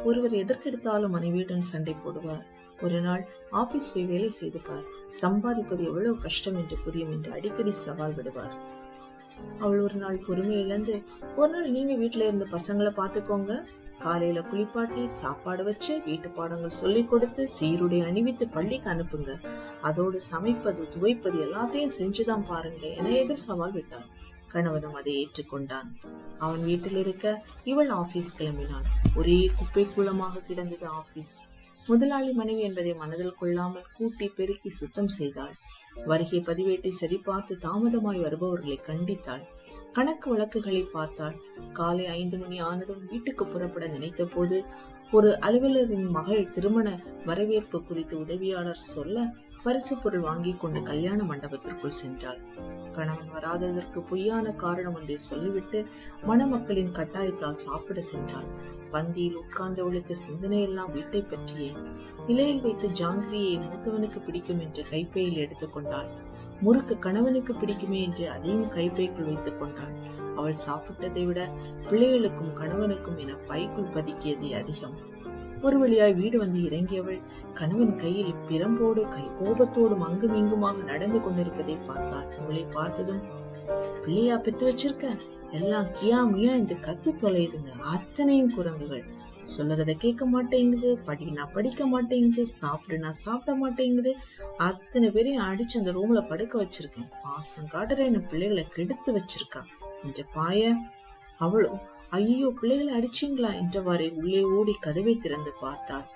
ஒருவர் எதற்கெடுத்தாலும் மனைவியுடன் சண்டை போடுவார். ஒரு நாள் ஆபீஸ் போய் வேலை செய்து பார், சம்பாதிப்பது எவ்வளவு கஷ்டம் என்று புரியும் என்று அடிக்கடி சவால் விடுவார். அவள் ஒரு நாள் பொறுமை இழந்து, ஒரு நாள் நீங்க வீட்டுல இருந்து பசங்களை பாத்துக்கோங்க, காலையில குளிப்பாட்டி சாப்பாடு வச்சு வீட்டு பாடங்கள் சொல்லி கொடுத்து சீருடை அணிவித்து பள்ளிக்கு அனுப்புங்க, அதோடு சமைப்பது துவைப்பது எல்லாத்தையும் செஞ்சுதான் பாருங்களேன் என எதிர் சவால் விட்டான். கணவனும் அதை ஏற்றுக்கொண்டான். அவன் வீட்டில் இருக்க இவள் ஆபீஸ் கிளம்பினாள். ஒரே குப்பை கூலமாக கிடந்தது ஆபீஸ். முதலாளி மனைவி என்பதை மனதில் கொள்ளாமல் கூட்டி பெருக்கி சுத்தம் செய்தாள். வருகை பதிவேட்டை சரிபார்த்து தாமதமாய் வருபவர்களை கண்டித்தாள். கணக்கு வழக்குகளை பார்த்தாள். காலை 5 மணி ஆனதும் வீட்டுக்கு புறப்பட நினைத்த போது ஒரு அலுவலரின் மகள் திருமண வரவேற்பு குறித்து உதவியாளர் சொல்ல பரிசு பொருள் வாங்கி கொண்டு கல்யாண மண்டபத்திற்குள் சென்றாள். கணவன் வராததற்கு பொய்யான காரணம் ஒன்றை சொல்லிவிட்டு மணமக்களின் கட்டாயத்தால் சாப்பிட சென்றாள். பந்தியில் உட்கார்ந்தவளுக்கு சிந்தனை எல்லாம் வீட்டை பற்றியே. இலையில் வைத்து ஜாங்கிரியை மூத்தவனுக்கு பிடிக்கும் என்று கைப்பையில் எடுத்துக்கொண்டாள். முறுக்கு கணவனுக்கு பிடிக்குமே என்று அதையும் கைப்பைக்குள் வைத்துக் கொண்டாள். அவள் சாப்பிட்டதை விட பிள்ளைகளுக்கும் கணவனுக்கும் என பைக்குள் பதுக்கியது அதிகம். ஒரு வழியாய் வீடு வந்து இறங்கியவள் கணவன் கையில் பிரம்போடு கோபத்தோடும் அங்கும் இங்குமாக நடந்து கொண்டிருப்பதை பார்த்தாள். அவளை பார்த்ததும், பிள்ளையா பெத்து வச்சிருக்க, எல்லாம் கியா மியா என்று கத்து தொலைதுங்க, அத்தனையும் குரங்குகள், சொல்றத கேட்க மாட்டேங்குது, படினா படிக்க மாட்டேங்குது, சாப்பிடுனா சாப்பிட மாட்டேங்குது, அத்தனை பேரையும் அடிச்சு அந்த ரூம்ல படுக்க வச்சிருக்கேன், பாசம் காட்டுறேன்னு பிள்ளைகளை கெடுத்து வச்சிருக்கா என்ற பாய. அவளும் ஐயோ பிள்ளைகளை அடிச்சிங்களா என்றவாறே உள்ளே ஓடி கதவை திறந்து பார்த்தாள்.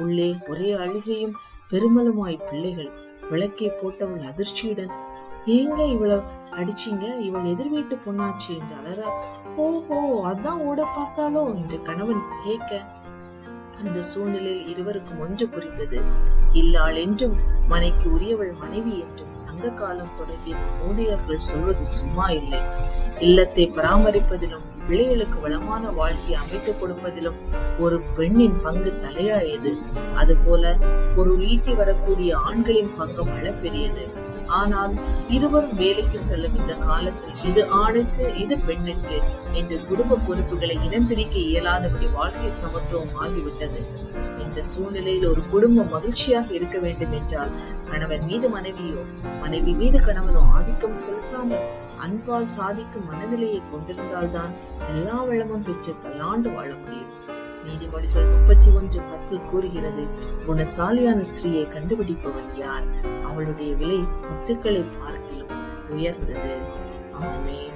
உள்ளே ஒரே அழுகையும் பெருமலுமாய் பிள்ளைகள். விளக்கை போட்டவள் அதிர்ச்சியுடன், ஏங்க இவளை அடிச்சிங்க, இவள் எதிர் வீட்டு பொண்ணாச்சு என்று அலறா. ஓஹோ அதான் ஓட பார்த்தாளோ என்று கணவன் கேட்க, அந்த சூழ்நிலையில் இருவருக்கும் ஒன்று புரிந்தது. இல்லாள் என்றும் மனைக்கு உரியவள் மனைவி என்றும் சங்க காலம் தொடங்கிய மோதியர்கள் சொல்வது சும்மா இல்லை. இல்லத்தை பராமரிப்பதிலும் பிள்ளைகளுக்கு வளமான வாழ்க்கையை அமைத்துக் கொடுப்பதிலும் ஒரு பெண்ணின் பங்கு தலையாயது. அதுபோல பொருள் ஈட்டி வரக்கூடிய ஆண்களின் பங்கு அளப்பெரியது. ஆனால் இருவரும் வேலைக்கு செல்லும் இந்த காலத்தில் இது ஆணுக்கு இது பெண்ணுக்கு என்று குடும்ப பொறுப்புகளை இனம் பிரிக்க இயலாதபடி வாழ்க்கை சமத்துவம் ஆகிவிட்டது. இந்த சூழ்நிலையில் ஒரு குடும்பம் மகிழ்ச்சியாக இருக்க வேண்டும் என்றால் கணவன் மீது மனைவியோ மனைவி மீது கணவனோ ஆதிக்கம் செலுத்தாமல் அன்பால் சாதிக்கும் மனநிலையை கொண்டிருந்தால்தான் எல்லா வளமும் பெற்று பல்லாண்டு வாழ முடியும். நீதிமொழிகள் 31:10 கூறுகிறது, குணசாலியான ஸ்திரீயை கண்டுபிடிப்பவன் யார்? அவளுடைய விலை முத்துக்களை பார்க்கிலும் உயர்ந்தது. ஆமென்.